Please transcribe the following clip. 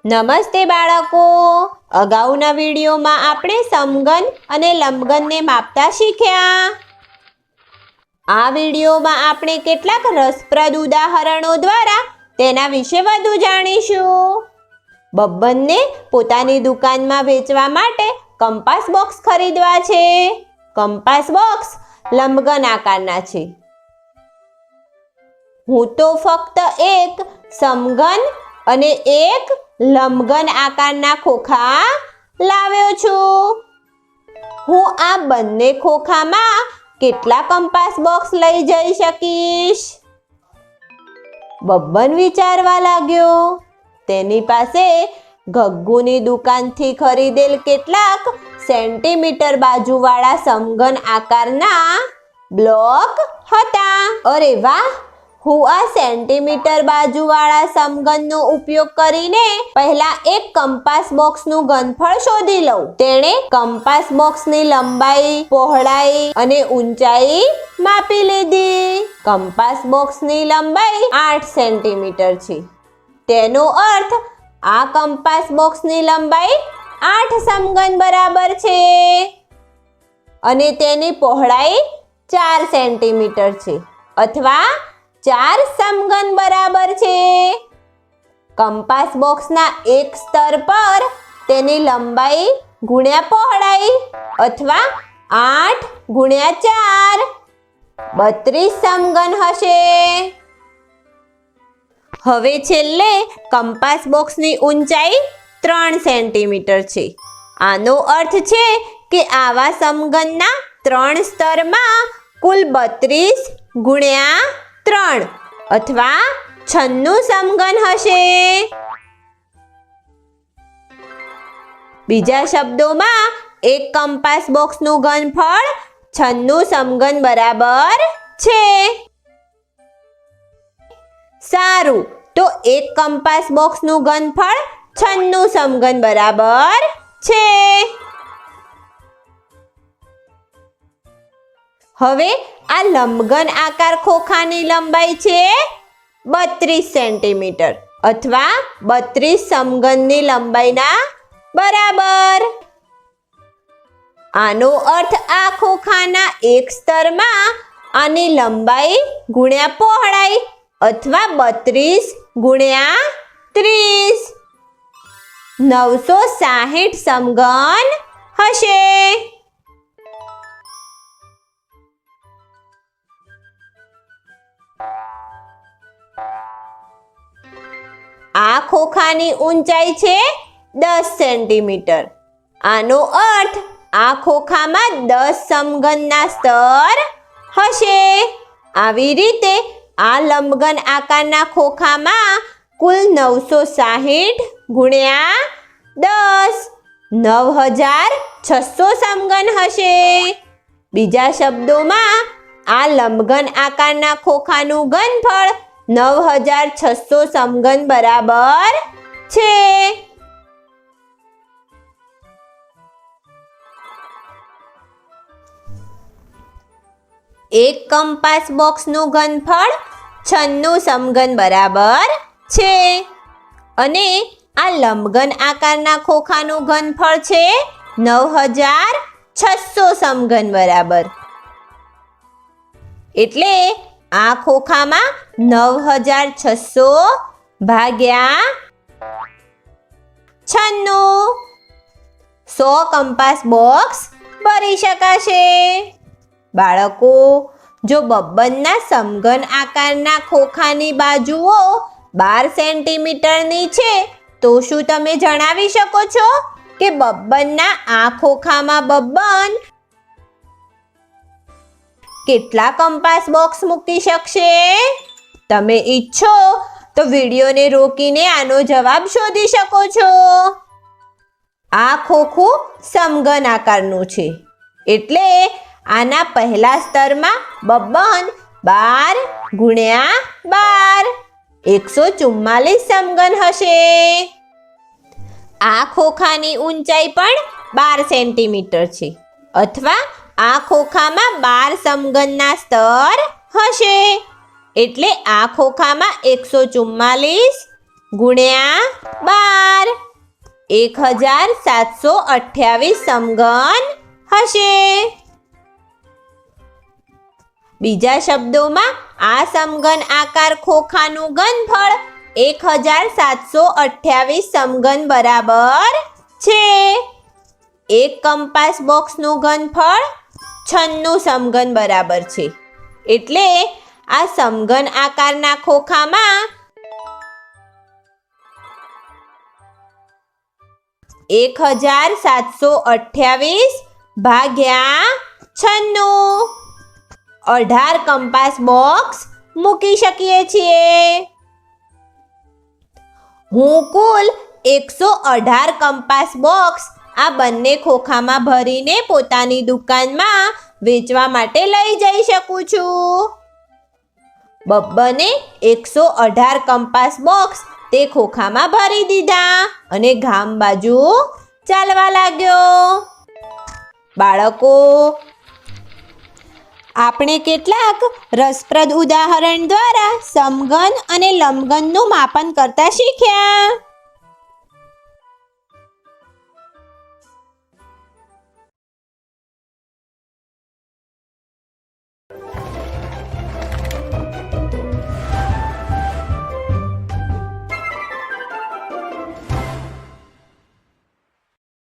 નમસ્તે બાળકો, અગાઉના વિડીયોમાં આપણે સમઘન અને લંબઘનને માપતા શીખ્યા। આ વિડીયોમાં આપણે કેટલાક રસપ્રદ ઉદાહરણો દ્વારા તેના વિશે વધુ જાણીશું। બબ્બનને પોતાની દુકાનમાં વેચવા માટે કંપાસ બોક્સ ખરીદવા છે। કંપાસ બોક્સ લંબઘન આકારના છે। હું તો ફક્ત એક સમઘન અને એક લંબઘન આકારના ખોખા લાવ્યો છું। હું આ બંને ખોખામાં કેટલા કંપાસ બોક્સ લઈ જઈ શકીશ? બબ્બન વિચારવા લાગ્યો। તેની પાસે ગગ્ગુની દુકાનથી ખરીદેલ કેટલાક સેન્ટીમીટર બાજુવાળા સમઘન આકારના બ્લોક હતા। અરે વાહ! હું આ સેન્ટીમીટર બાજુવાળા સમઘનનો ઉપયોગ કરીને પહેલા એક કંપાસ બોક્સનું ઘનફળ શોધી લઉં। તેણે કંપાસ બોક્સની લંબાઈ, પહોળાઈ અને ઊંચાઈ માપી લીધી। કંપાસ બોક્સની લંબાઈ 8 સેન્ટીમીટર છે। તેનો અર્થ આ કંપાસ બોક્સની લંબાઈ 8 સમઘન બરાબર છે અને તેની પહોળાઈ 4 સેન્ટીમીટર છે અથવા 4 સમઘન બરાબર છે। કંપાસ બોક્સના એક સ્તર પર તેની લંબાઈ ગુણ્યા પહોળાઈ અથવા 8 ગુણ્યા 4 32 સમઘન હશે। હવે છેલ્લે કંપાસ બોક્સની ઊંચાઈ 3 સેન્ટીમીટર છે। આનો અર્થ છે કે આવા સમઘનના 3 સ્તરમાં કુલ 32 ગુણ્યા 3 અથવા 96 સમઘન હશે। બીજા શબ્દોમાં એક કંપાસ બોક્સનું ઘનફળ 96 સમઘન બરાબર છે। સારું, તો એક કંપાસ બોક્સનું ઘનફળ 96 સમઘન બરાબર છે। હવે આ લંબઘન આકાર ખોખાની લંબાઈ છે 32 સેન્ટીમીટર અથવા 32 સમઘનની લંબાઈના બરાબર। આનો અર્થ આ ખોખાના એક સ્તરમાં આની લંબાઈ ગુણ્યા પહોળાઈ અથવા 32 ગુણ્યા 30 960 સમઘન હશે। આ ખોખાની ઊંચાઈ છે 10 સેન્ટીમીટર। આનો અર્થ આ ખોખામાં 10 સમઘનના સ્તર હશે। આવી રીતે આ લંબઘન આકારના ખોખામાં કુલ 960 ગુણ્યા 10 9600 સમઘન હશે। બીજા શબ્દોમાં આ લંબઘન આકારના ખોખાનું ઘનફળ 9600 સમઘન બરાબર છે। એક કંપાસ બોક્સનું ઘનફળ 96 સમઘન બરાબર છે અને આ લંબઘન આકારના ખોખાનું ઘનફળ છે 9600 સમઘન બરાબર। એટલે આ ખોખામાં 9600 ભાગ્યા 96 100 કંપાસ બોક્સ ભરી શકાશે। બાળકો, જો બબ્બનના સમઘન આકારના ખોખાની બાજુઓ 12 સેન્ટીમીટરની છે તો શું તમે જણાવી શકો છો કે બબ્બનના આ ખોખામાં બબ્બન કેટલા કંપાસ બોક્સ મૂકી શકશે? તમે ઈચ્છો તો વિડીયોને રોકીને આનો જવાબ શોધી શકો છો। આ ખોખું સમઘન આકારનું છે એટલે આના પહેલા સ્તરમાં બબ્બન 12 ગુણ્યા 12 144 સમઘન હશે। આ ખોખાની ઊંચાઈ પણ 12 સેન્ટીમીટર છે અથવા આ ખોખામાં 12 સમઘનના સ્તર હશે એટલે આ ખોખામાં 144 ગુણ્યા 12 1728 સમઘન હશે. બીજા શબ્દોમાં આ સમઘન આકાર ખોખાનું ઘનફળ 1728 સમઘન બરાબર છે. એક કંપાસ બોક્સનું ઘનફળ 96 સમઘન બરાબર છે. એટલે આ સમઘન આકારના ખોખામાં 1728 ભાગ્યા 96 18 કંપાસ બોક્સ મૂકી શકીએ છીએ. હું કુલ 118 કંપાસ બોક્સ આ બંને ખોખામાં ભરીને પોતાની દુકાનમાં વેચવા માટે લઈ જઈ શકું છું. બબ્બને 118 કંપાસ બોક્સ તે ખોખામાં ભરી દીધા અને ગામ બાજુ ચાલવા લાગ્યો. બાળકો, આપણે કેટલાક રસપ્રદ ઉદાહરણ દ્વારા સમઘન અને લંબઘનનું માપન કરતા શીખ્યા.